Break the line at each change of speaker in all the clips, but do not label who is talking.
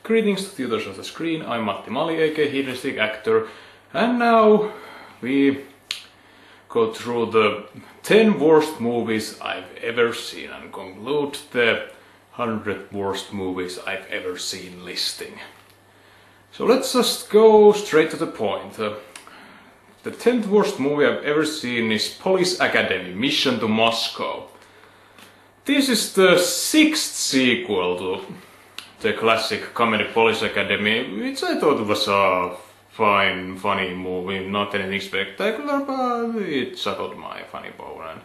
Greetings to Theaters of the Screen, I'm Matti Mali, aka Hedonistic Actor, and now we go through the 10 worst movies I've ever seen and conclude the 100 worst movies I've ever seen listing. So let's just go straight to the point. The 10th worst movie I've ever seen is Police Academy Mission to Moscow. This is the 6th sequel to the classic comedy Police Academy, which I thought was a fine, funny movie, not anything spectacular, but it suckled my funny bone. And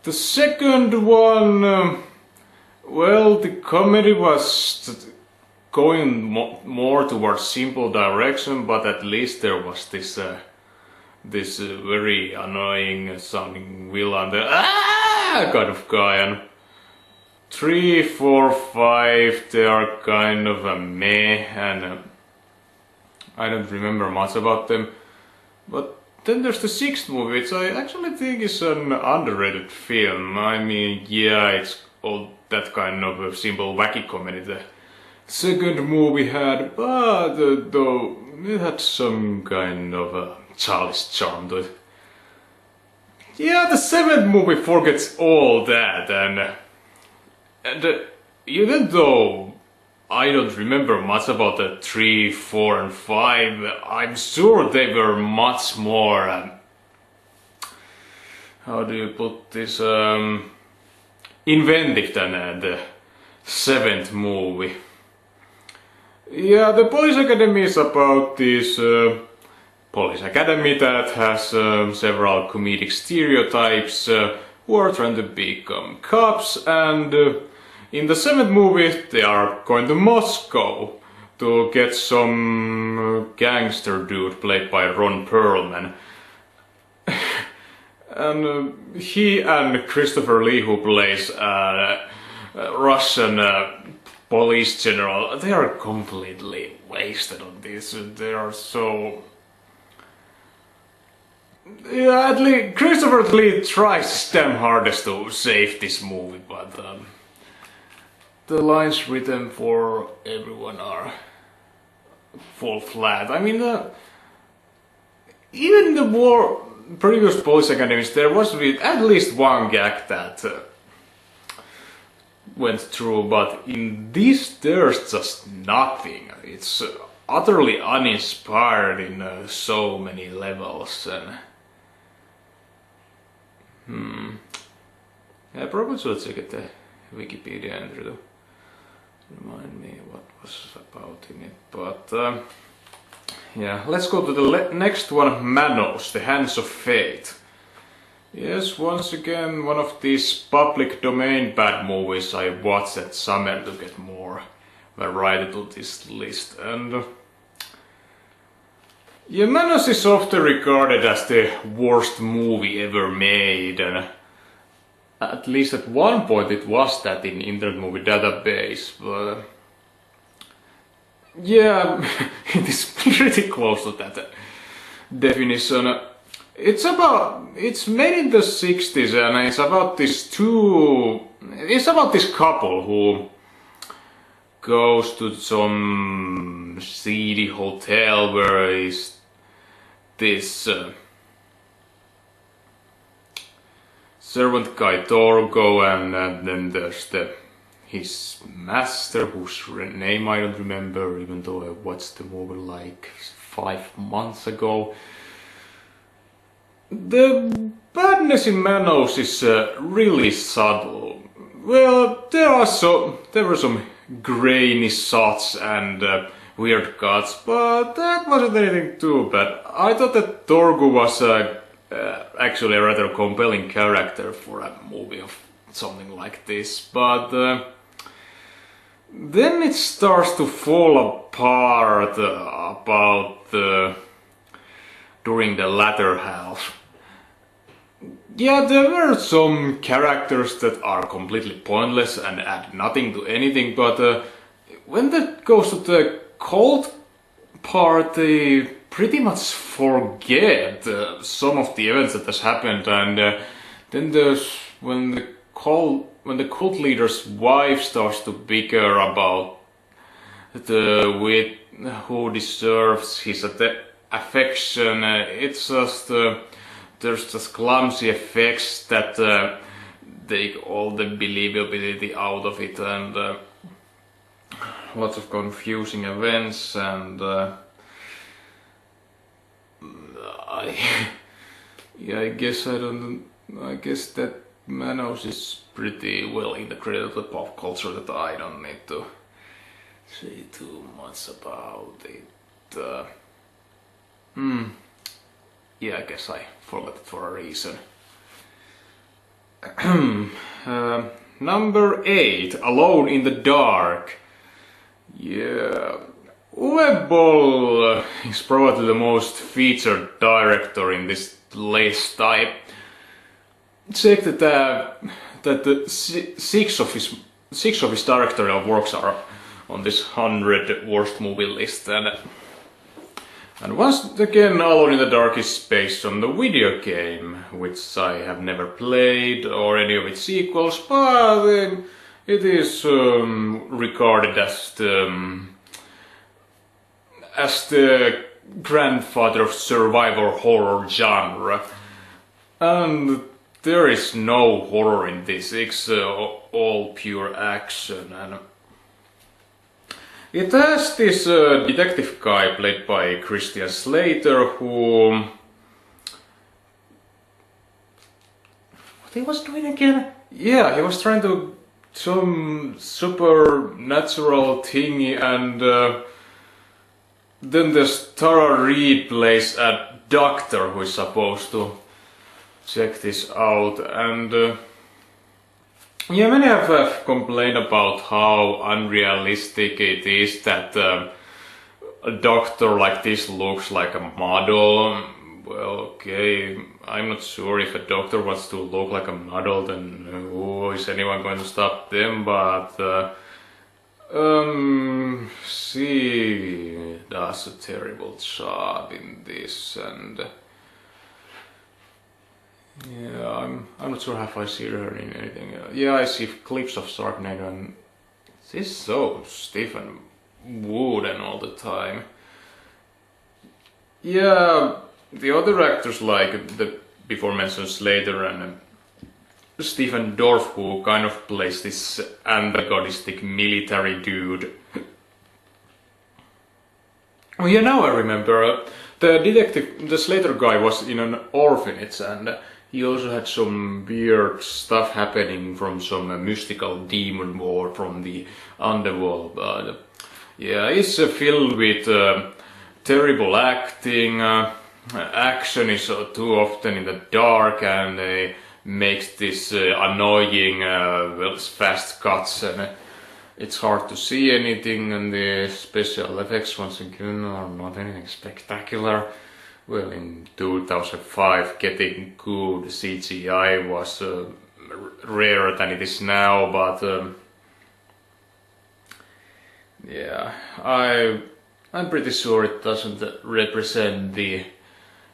the second one, well, the comedy was going more towards simple direction, but at least there was this very annoying sounding villain, the kind of guy, and 3, 4, 5, they are kind of a meh, and I don't remember much about them. But then there's the 6th movie, which I actually think is an underrated film. I mean, yeah, it's all that kind of a simple wacky comedy the second movie had, but though it had some kind of a childish charm to it. Yeah, the 7th movie forgets all that, and even though I don't remember much about the 3, 4 and 5, I'm sure they were much more, how do you put this, inventive than the 7th movie. Yeah, the Police Academy is about this police academy that has several comedic stereotypes who are trying to become cops, and in the 7th movie they are going to Moscow to get some gangster dude played by Ron Perlman. And he and Christopher Lee, who plays Russian police general, they are completely wasted on this. They are so... Yeah, at least Christopher Lee tries his damn hardest to save this movie, but the lines written for everyone fall flat. I mean, even in the previous Police Academies there was at least one gag that went through, but in this there's just nothing. It's utterly uninspired in so many levels, and I probably should check the Wikipedia entry to remind me what was about in it, but yeah, let's go to the next one, Manos, The Hands of Fate. Yes, once again one of these public domain bad movies I watched that summer to get more variety to this list, and yeah, Manos is often regarded as the worst movie ever made, and at least at one point it was that in Internet Movie Database, but yeah, it is pretty close to that definition. It's made in the 60s, and it's about this couple who goes to some seedy hotel where is this servant guy Torgo, and then there's his master, whose name I don't remember, even though I watched the movie like 5 months ago. The badness in Manos is really subtle. Well, there were some grainy shots and weird cuts, but that wasn't anything too bad. I thought that Torgo was actually a rather compelling character for a movie of something like this, but then it starts to fall apart during the latter half. Yeah, there were some characters that are completely pointless and add nothing to anything, but when that goes to the cult part, they pretty much forget some of the events that has happened, and then there's when the cult leader's wife starts to bicker about with who deserves his affection. It's just there's just clumsy effects that take all the believability out of it, and lots of confusing events, and yeah, I guess that Manos is pretty well integrated with pop culture that I don't need to say too much about it. Yeah, I guess I forgot it for a reason. Number 8, Alone in the Dark. Yeah, Uwe Boll is probably the most featured director in this list. I checked that the six of his directorial works are on this 100 worst movie list, and once again, Alone in the Dark is based on the video game, which I have never played or any of its sequels, but it is regarded as the grandfather of survival horror genre, and there is no horror in this. It's all pure action, and it has this detective guy played by Christian Slater, who... What he was doing again? Yeah, he was trying to some supernatural thingy, and then there's Tara Reid plays a doctor who is supposed to check this out, and yeah, many have complained about how unrealistic it is that a doctor like this looks like a model. Well, okay, I'm not sure if a doctor wants to look like a model, then who is anyone going to stop them, but she does a terrible job in this, and yeah, I'm not sure if I see her in anything. Yeah, I see clips of Sharknado, and she's so stiff and wooden all the time. Yeah, the other actors like the before mentioned Slater and Stephen Dorff, who kind of plays this antagonistic military dude. Oh yeah, now I remember. The Slater guy was in an orphanage, and he also had some weird stuff happening from some mystical demon war from the underworld. But yeah, it's filled with terrible acting. Action is too often in the dark, and makes this annoying fast cuts, and it's hard to see anything, and the special effects once again are not anything spectacular. Well, in 2005 getting good CGI was rarer than it is now, but yeah, I'm pretty sure it doesn't represent the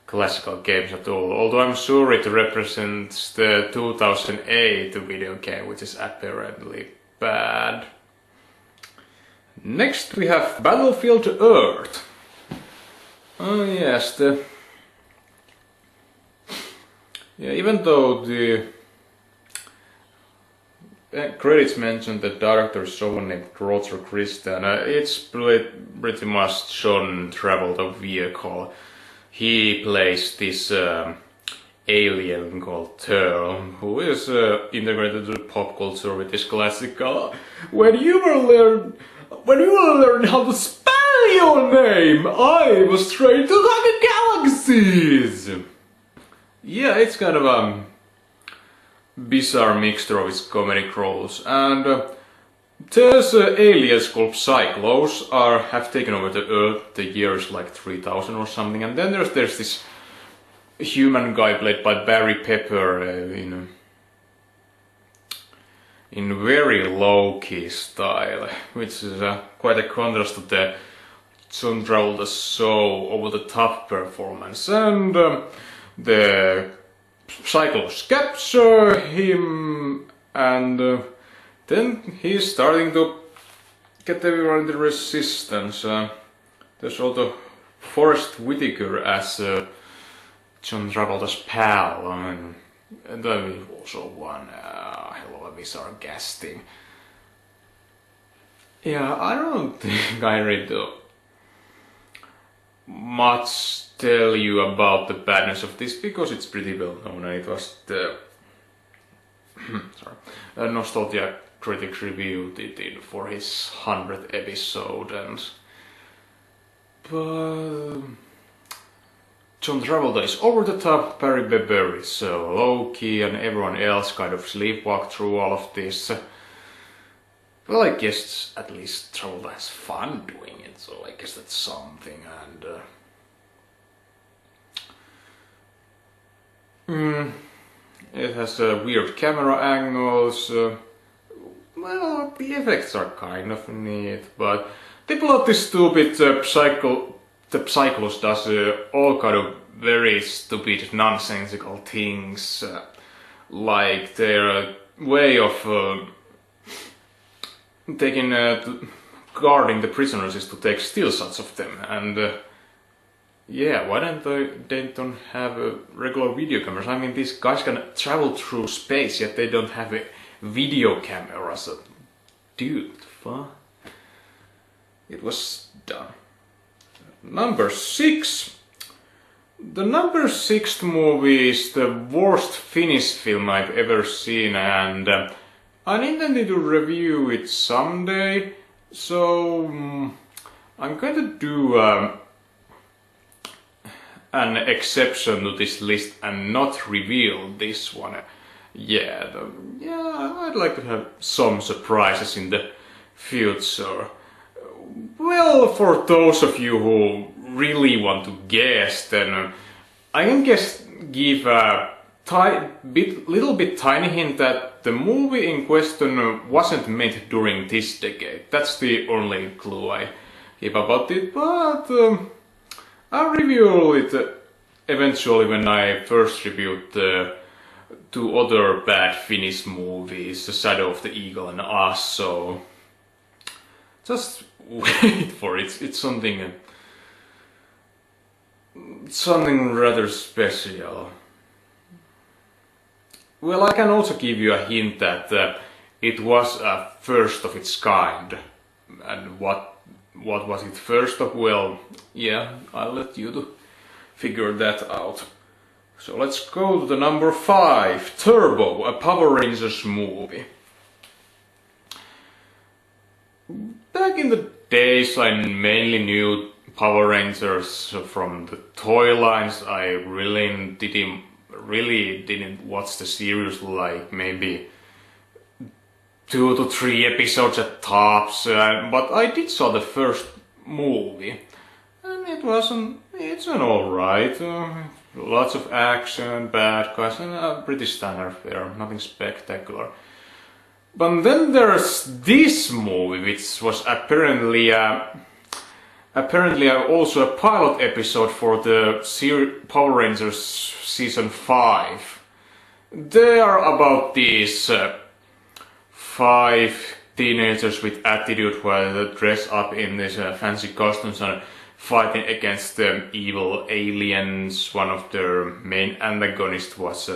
classical games at all, although I'm sure it represents the 2008 video game, which is apparently bad. Next we have Battlefield Earth. Oh yes, yeah, even though the credits mention the director is someone named Roger Christian, it's pretty much John Travolta vehicle. He plays this alien called Turl, who is integrated to pop culture with this classical when you will learn how to spell your name, I was trained to conquer galaxies. Yeah, it's kind of a bizarre mixture of its comedic roles, and there's aliens called Cyclos have taken over the Earth the years like 3000 or something, and then there's this human guy played by Barry Pepper in very low-key style, which is quite a contrast to the John Travolta's so over-the-top performance, and the Cyclos capture him, and then he's starting to get everyone in the Resistance. There's also Forrest Whitaker as John Travolta's pal, and that also one hell of a bizarre casting. Yeah, I don't think I read much tell you about the badness of this because it's pretty well known, and it was the Nostalgia critic reviewed it in for his 100th episode, and but John Travolta is over the top, Barry Beber is so low key, and everyone else kind of sleepwalk through all of this. Well, I guess at least Travolta has fun doing it, so I guess that's something. And it has weird camera angles. Well, the effects are kind of neat, but the plot is stupid. The Psychos does all kind of very stupid, nonsensical things, like their way of taking guarding the prisoners is to take still shots of them, and yeah, why they don't have regular video cameras? I mean, these guys can travel through space, yet they don't have a video camera. So, dude, fuck. It was done. Number 6. The number 6th movie is the worst Finnish film I've ever seen, and I intended to review it someday, so I'm going to do an exception to this list and not reveal this one. Yeah, I'd like to have some surprises in the future. Well, for those of you who really want to guess, then I can give a little bit tiny hint that the movie in question wasn't made during this decade. That's the only clue I give about it, but I'll review it eventually when I first reviewed the 2 other bad Finnish movies, The Shadow of the Eagle and Us, so just wait for it. It's something rather special. Well, I can also give you a hint that it was a first of its kind. And what was it first of? Well, yeah, I'll let you to figure that out. So let's go to the number 5, Turbo, a Power Rangers movie. Back in the days I mainly knew Power Rangers from the toy lines. I really didn't watch the series, like maybe 2 to 3 episodes at tops, but I did saw the first movie, and it's an alright, lots of action, bad guys, and pretty standard fare, nothing spectacular. But then there's this movie, which was apparently also a pilot episode for the Power Rangers season 5. They are about these 5 teenagers with attitude who dress up in these fancy costumes and fighting against the evil aliens. One of their main antagonists was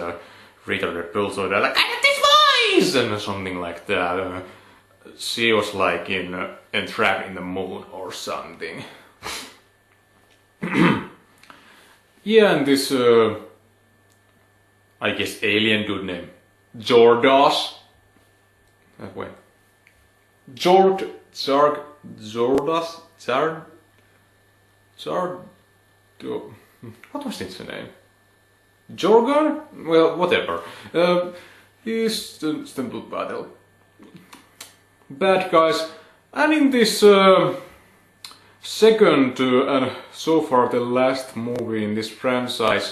Rita Repulsa. They're like, I got this voice! And something like that. She was like entrapped in the moon or something. Yeah, and this I guess alien dude named Jordas. Wait. What was its name? Jorgon? Well, whatever. He's the battle. Bad guys. And in this second and so far the last movie in this franchise,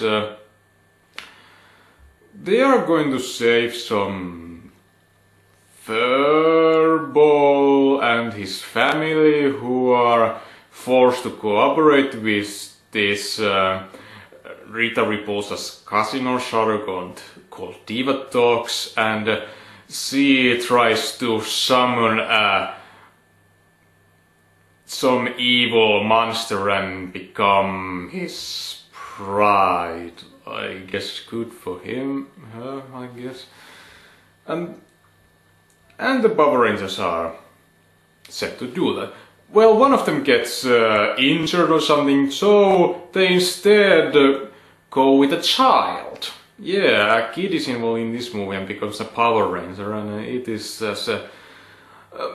they are going to save some Furball and his family, who are forced to cooperate with this Rita Repulsa's cousin or Sharugon called Diva Talks, and she tries to summon a some evil monster and become his pride. I guess good for him, I guess. And the Power Rangers are set to do that. Well, one of them gets injured or something, so they instead go with a child. Yeah, a kid is involved in this movie and becomes a Power Ranger, and it is as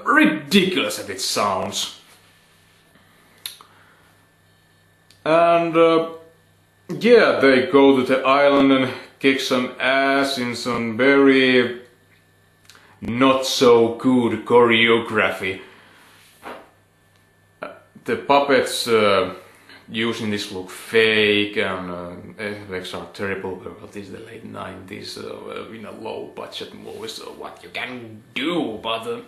ridiculous as it sounds. And yeah, they go to the island and kick some ass in some very not so good choreography. The puppets using this look fake, and effects are terrible, but this is the late 90s, in a low budget movie, so what you can do, but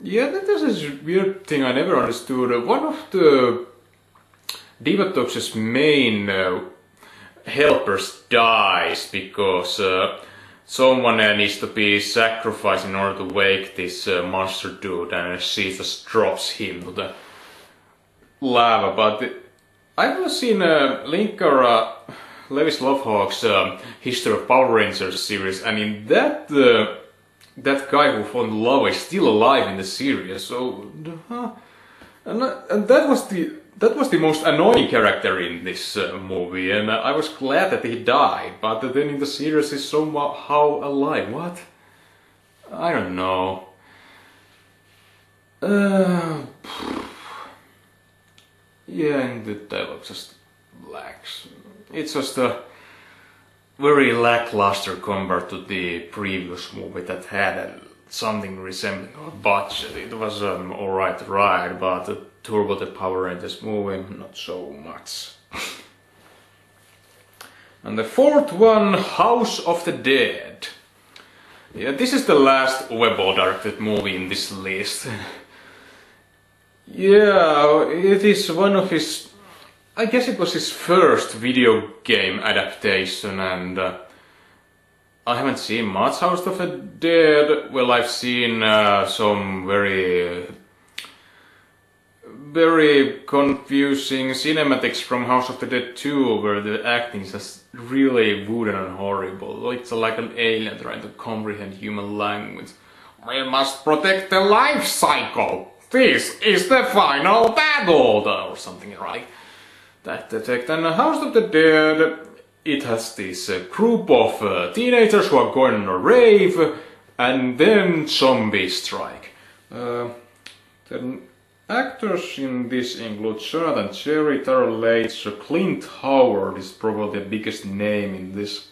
yeah, there's this weird thing I never understood. One of the Divatox's main helpers dies because someone needs to be sacrificed in order to wake this monster dude, and she just drops him to the lava. But I've seen Linkara Lewis Lovehawk's History of Power Rangers series, and in that that guy who found lava is still alive in the series. So and that was the most annoying character in this movie, and I was glad that he died, but then in the series he's somehow alive. What? I don't know. Yeah, and the dialogue just lacks. It's just a very lackluster compared to the previous movie that had something resembling a budget. It was an alright ride, but the Turbo the Power Rangers movie, not so much. And the fourth one, House of the Dead. Yeah, this is the last Uwe directed movie in this list. Yeah, it is one of his... I guess it was his first video game adaptation, and I haven't seen much House of the Dead. Well, I've seen some very confusing cinematics from House of the Dead 2, where the acting is just really wooden and horrible. It's like an alien trying to comprehend human language. We must protect the life cycle. This is the final battle, or something like that effect. And House of the Dead, it has this group of teenagers who are going on a rave, and then zombies strike. The actors in this include Jonathan Cherry, Tara Leitch, Clint Howard is probably the biggest name in this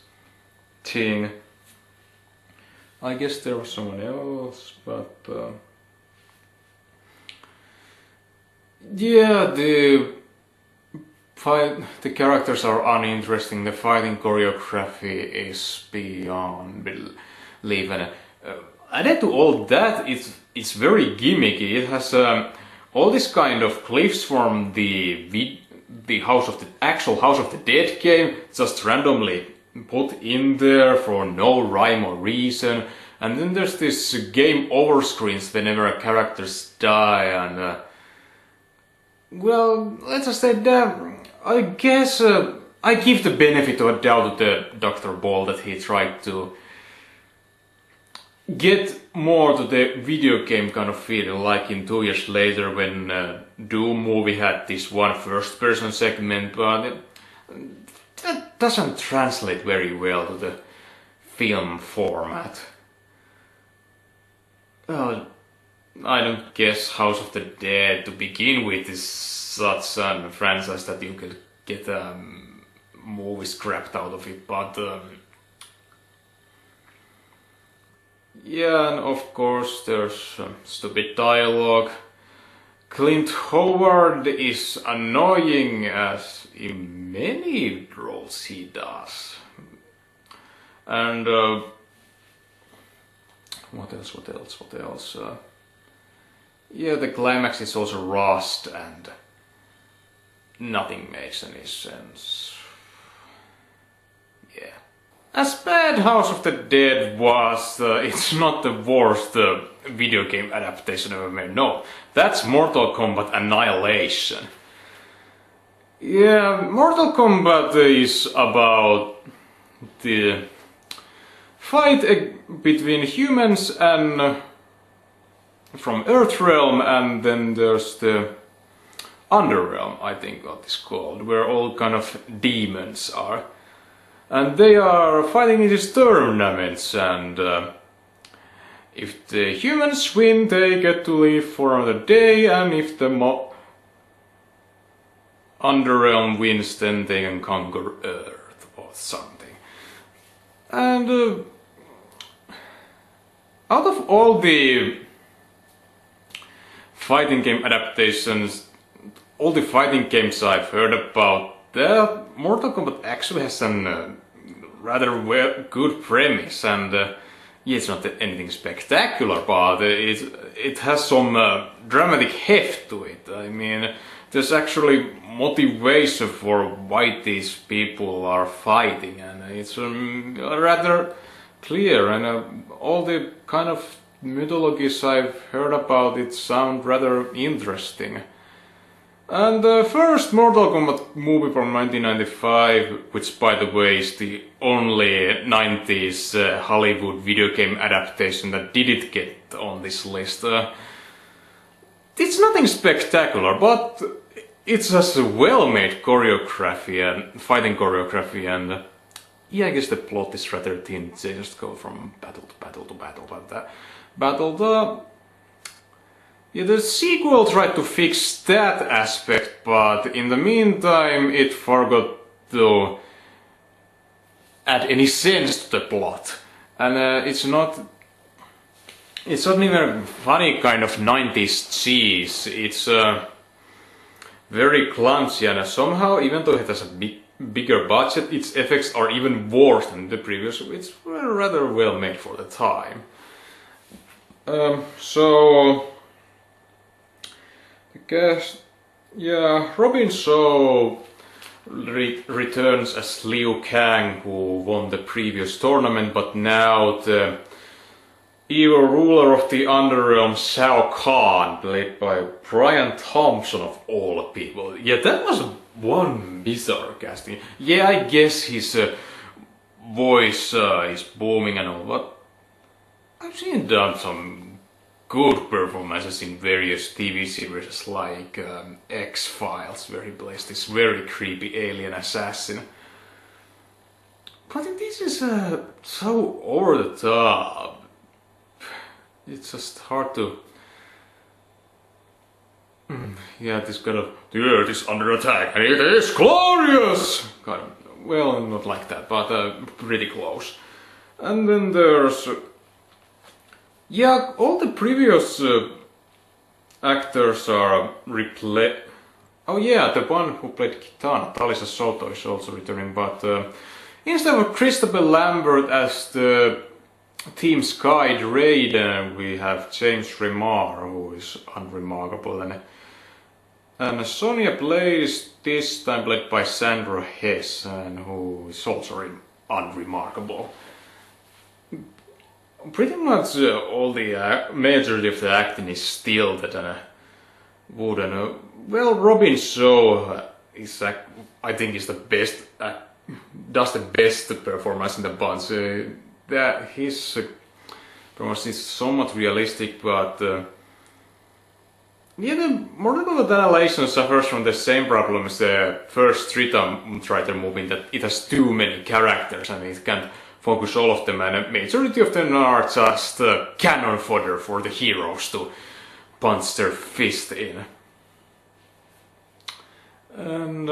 thing. I guess there was someone else, but yeah, the characters are uninteresting. The fighting choreography is beyond belief, and added to all that, it's very gimmicky. It has all this kind of clips from the actual House of the Dead game, just randomly put in there for no rhyme or reason. And then there's this game over screens whenever a characters die, and well, let's just say that I guess I give the benefit of a doubt to the Dr. Ball that he tried to get more to the video game kind of feeling, like in 2 years later when Doom movie had this one first person segment, but that doesn't translate very well to the film format. I don't guess House of the Dead to begin with is such a franchise that you could get a movie scrapped out of it, but yeah, and of course there's stupid dialogue. Clint Howard is annoying as in many roles he does. And what else? Yeah, the climax is also rushed and nothing makes any sense. Yeah. as bad House of the Dead was, it's not the worst video game adaptation ever made. No, that's Mortal Kombat Annihilation. Yeah, Mortal Kombat is about the fight between humans and from Earthrealm, and then there's the Underrealm, I think what it's called, where all kind of demons are. And they are fighting in these tournaments, and if the humans win, they get to live for another day, and if the Underrealm wins, then they can conquer Earth or something. And out of all the fighting game adaptations, all the fighting games I've heard about, Mortal Kombat actually has a rather good premise, and yeah, it's not anything spectacular, but it has some dramatic heft to it. I mean, there's actually motivation for why these people are fighting, and it's rather clear, and all the kind of mythologies I've heard about it sound rather interesting. And the first Mortal Kombat movie from 1995, which by the way is the only 90s Hollywood video game adaptation that didn't get on this list, it's nothing spectacular, but it has a well-made choreography and fighting choreography, and yeah, I guess the plot is rather thin. They just go from battle to battle to battle, but yeah, the sequel tried to fix that aspect, but in the meantime it forgot to add any sense to the plot, and it's not even a funny kind of 90s cheese. It's very clumsy, and somehow, even though it has a bigger budget, its effects are even worse than the previous. It's rather well made for the time. So I guess, yeah, Robin Shaw returns as Liu Kang, who won the previous tournament, but now the evil ruler of the Underrealm, Shao Kahn, played by Brian Thompson of all people. Yeah, that was one bizarre casting. Yeah, I guess his voice is booming and all, but I've seen him done some good performances in various TV series like X-Files, where he plays this very creepy alien assassin. But this is so over the top. It's just hard to... yeah, this kind of... the earth is under attack and it is glorious! Kind of, well, not like that, but pretty close. And then there's... yeah, all the previous actors are replaced. Oh yeah, the one who played Kitana, Talisa Soto, is also returning, but instead of Christopher Lambert as the team's guide Raiden, we have James Remar, who is unremarkable, and Sonya Blaze, this time played by Sandra Hess, and who is also unremarkable. Pretty much all the majority of the acting is still that wooden. Well, Robin Shaw is, I think, is the best. Does the best performance in the bunch. His performance is somewhat realistic, but yeah, the Mortal Kombat Annihilation suffers from the same problem as the first Street Fighter movie, that it has too many characters and it can't focus all of them, and a majority of them are just cannon fodder for the heroes to punch their fist in. And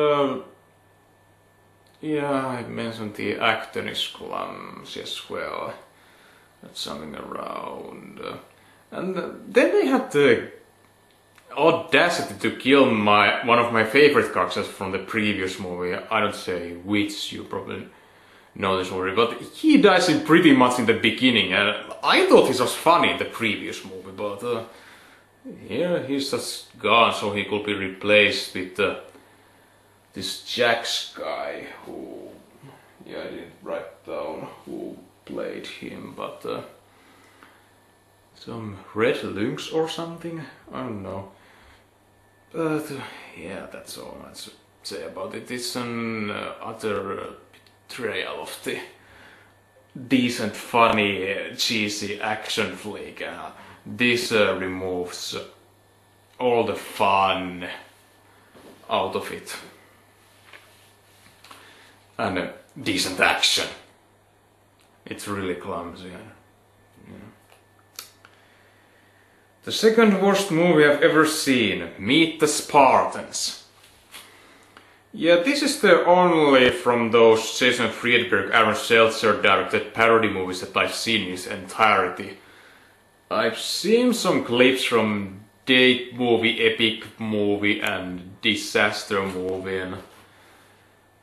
yeah, I mentioned the actor is clumsy as well. That's something around. And then they had the audacity to kill one of my favorite characters from the previous movie. I don't say which, you probably know this already, but he dies pretty much in the beginning, and I thought this was funny in the previous movie, but here he's just gone, so he could be replaced with this Jax guy, who, Yeah, I didn't write down who played him, but some red lynx or something? I don't know. But yeah, that's all I should say about it. It's an utter betrayal of the decent, funny, cheesy action flick. This removes all the fun out of it. And decent action. It's really clumsy. Yeah. The second worst movie I've ever seen, Meet the Spartans. Yeah, this is the only from those Jason Friedberg, Aaron Seltzer directed parody movies that I've seen in its entirety. I've seen some clips from Date Movie, Epic Movie and Disaster Movie, and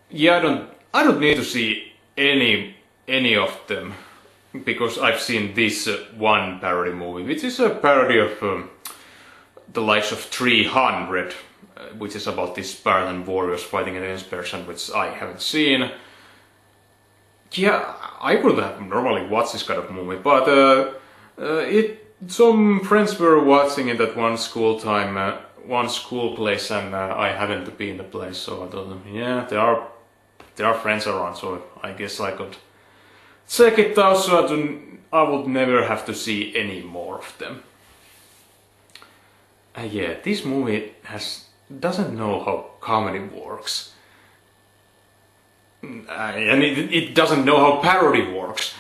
yeah, I don't need to see any of them, because I've seen this one parody movie, which is a parody of the likes of 300, which is about these Spartan warriors fighting against Persian, which I haven't seen. Yeah, I would have normally watched this kind of movie, but some friends were watching it at one school place, and I happened to be in the place, so I told them, yeah, there are friends around, so I guess I could check it out, so I would never have to see any more of them. Yeah, this movie doesn't know how comedy works. And it doesn't know how parody works.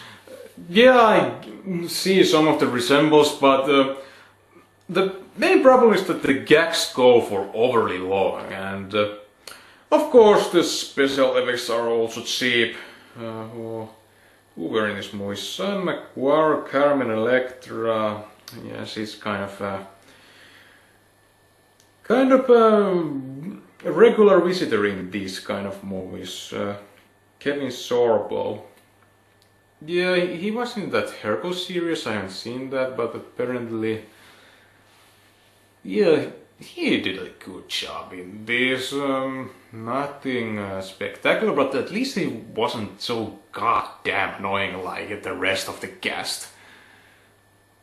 Yeah, I see some of the resembles, but the main problem is that the gags go for overly long, and of course the special effects are also cheap. Who were in this movie? Sean McGuire, Carmen Electra. Yeah, she's kind of a regular visitor in these kind of movies. Kevin Sorbo. Yeah, he was in that Hercules series, I haven't seen that, but apparently, yeah, he did a good job in this. Nothing spectacular, but at least he wasn't so goddamn annoying like the rest of the cast.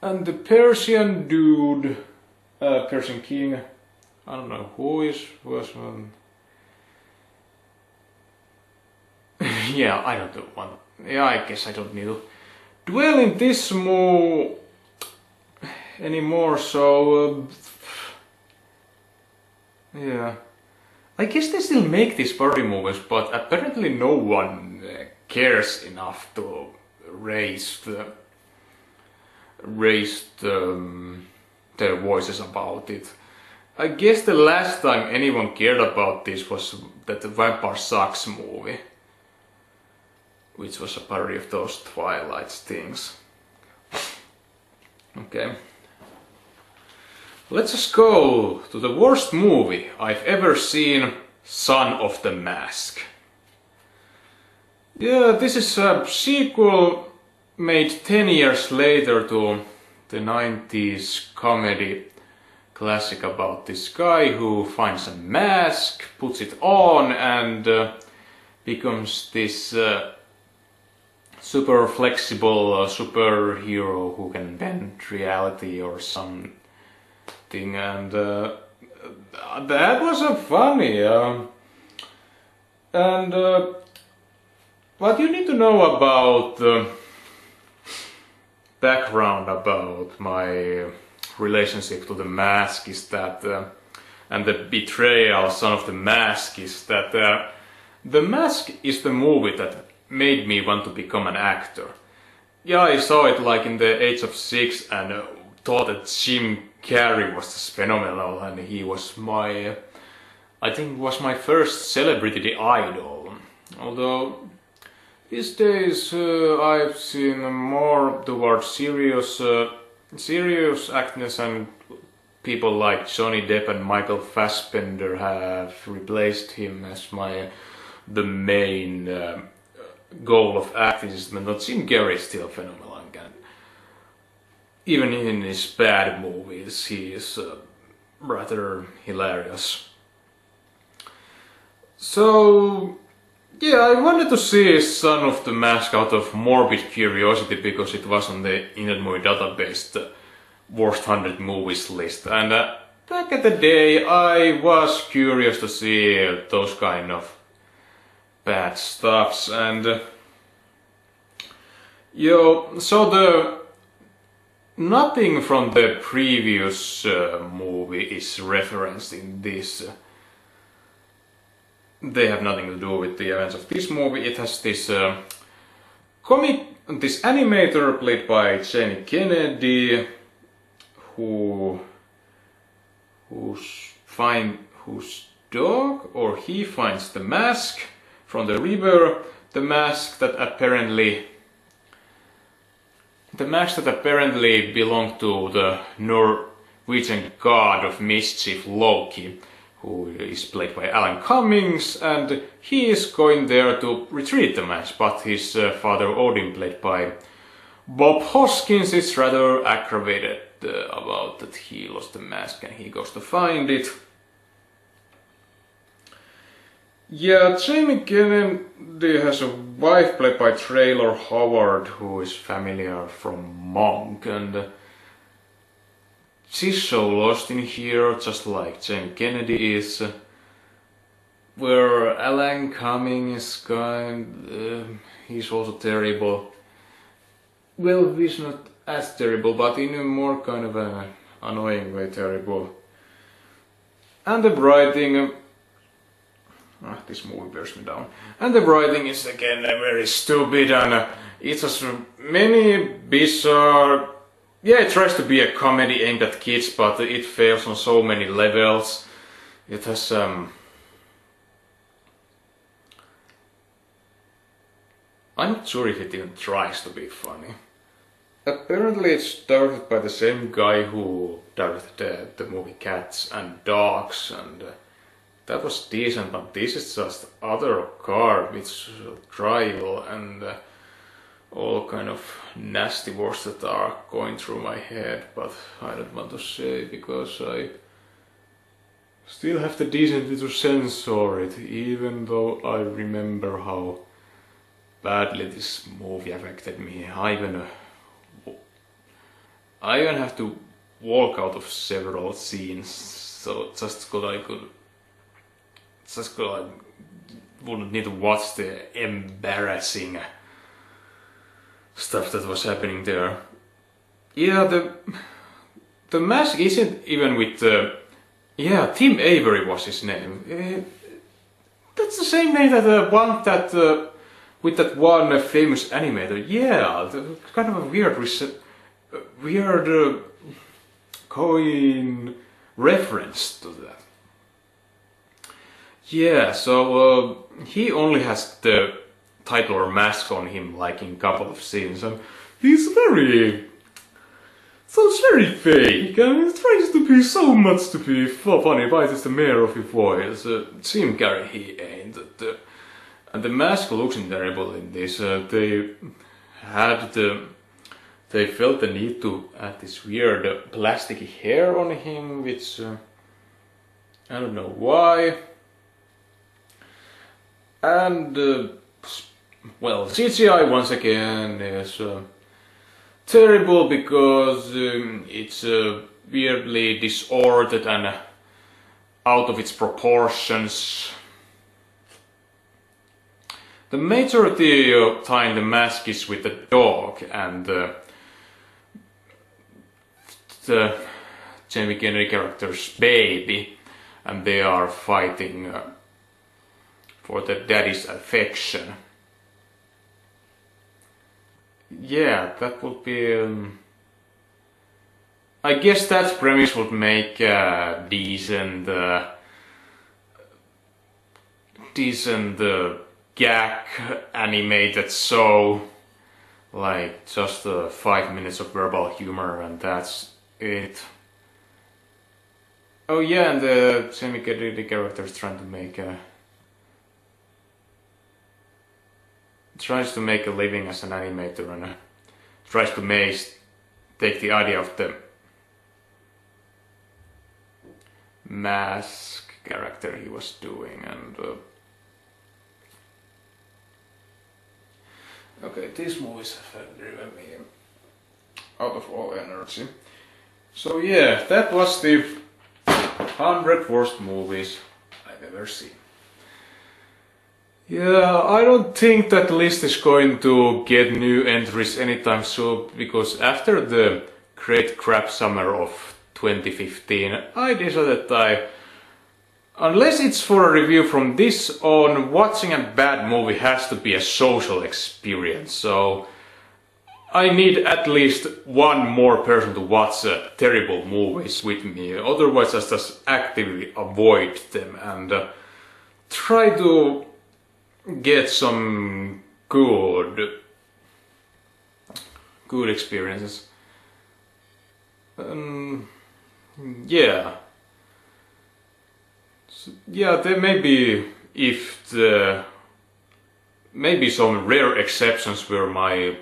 And the Persian dude, Persian king, I don't know who was yeah, I don't want. Yeah, I guess I don't need to dwell in this more anymore. So yeah, I guess they still make these parody movies, but apparently no one cares enough to raise their voices about it. I guess the last time anyone cared about this was that Vampire Sucks movie, which was a parody of those Twilight things. Okay. Let's just go to the worst movie I've ever seen, Son of the Mask. Yeah, this is a sequel made 10 years later to the 90s comedy classic about this guy who finds a mask, puts it on, and becomes this super flexible superhero who can bend reality or something, and that was funny. And what you need to know about the background about my relationship to the mask is that, and the betrayal, Son of the Mask, is that The Mask is the movie that made me want to become an actor. Yeah, I saw it like in the age of 6 and thought that Jim Carrey was just phenomenal, and he was my, I think was my first celebrity idol. Although these days I've seen more towards serious actors, and people like Johnny Depp and Michael Fassbender have replaced him as the main goal of acting. But Jim Carrey is still phenomenal, and even in his bad movies he is rather hilarious. So Yeah, I wanted to see Son of the Mask out of morbid curiosity because it was on the Internet Movie Database, the worst 100 movies list. And back at the day, I was curious to see those kind of bad stuffs. And so the nothing from the previous movie is referenced in this. They have nothing to do with the events of this movie. It has this this animator played by Jenny Kennedy, whose dog or he finds the mask from the river, the mask that apparently belonged to the Norwegian god of mischief Loki, who is played by Alan Cummings, and he is going there to retrieve the mask, but his father Odin, played by Bob Hoskins, is rather aggravated about that he lost the mask and he goes to find it. Yeah, Jamie Kennedy has a wife played by Traylor Howard, who is familiar from Monk, and she's so lost in here, just like Jamie Kennedy is. Where Alan Cummings is he's also terrible. Well, he's not as terrible, but in a more kind of an annoying way terrible. And the writing... this movie bears me down. And the writing is again very stupid, and it has many bizarre... Yeah, it tries to be a comedy aimed at kids, but it fails on so many levels. It has I'm not sure if it even tries to be funny. Apparently it's directed by the same guy who directed the movie Cats and Dogs, and that was decent, but this is just utter garbage, trial and all kind of nasty words that are going through my head, but I don't want to say because I still have the decency to censor it, even though I remember how badly this movie affected me. I even have to walk out of several scenes, so just because I wouldn't need to watch the embarrassing stuff that was happening there. Yeah, the mask isn't even with Tim Avery was his name. That's the same name that one that with that one famous animator. Yeah, kind of a weird coin reference to that. Yeah, so he only has the title or mask on him, like in a couple of scenes, and he's very fake, and he tries to be so much to be funny, but it's the mayor of his voice. Jim Carrey, he ain't. And the mask looks terrible in this. They felt the need to add this weird plasticky hair on him, which I don't know why. And well, CGI once again is terrible because it's weirdly disordered and out of its proportions. The majority of time the mask is with the dog and the Jamie Kennedy character's baby, and they are fighting for the daddy's affection. Yeah, that would be... I guess that premise would make a decent gag animated show, like just 5 minutes of verbal humor and that's it. Oh yeah, and the Jamie Kennedy character is trying to make a living as an animator and tries to take the idea of the mask character he was doing and Okay, these movies have driven me out of all energy. So yeah, that was the 100 worst movies I've ever seen. Yeah, I don't think that list is going to get new entries anytime soon, because after the great crap summer of 2015, I decided that unless it's for a review from this on, watching a bad movie has to be a social experience, so I need at least one more person to watch terrible movies with me, otherwise I just actively avoid them and try to get some good experiences. Yeah. Yeah, there may be, if the maybe some rare exceptions where my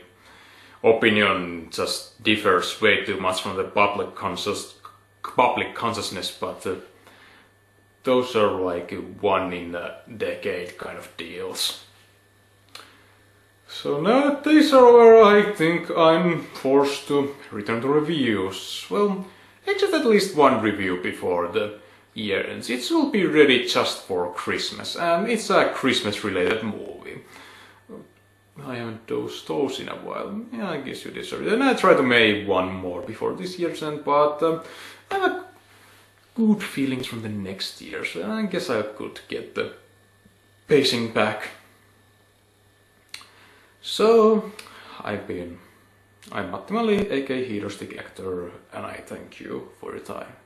opinion just differs way too much from the public consciousness, but those are like one in a decade kind of deals. So now that these are over, I think I'm forced to return to reviews. Well, except at least one review before the year ends. It will be ready just for Christmas, and it's a Christmas related movie. I haven't dosed those in a while. Yeah, I guess you deserve it. And I try to make one more before this year's end, but I have good feelings from the next year, so I guess I could get the pacing back. So, I'm Matti Mali, aka Hero Stick Actor, and I thank you for your time.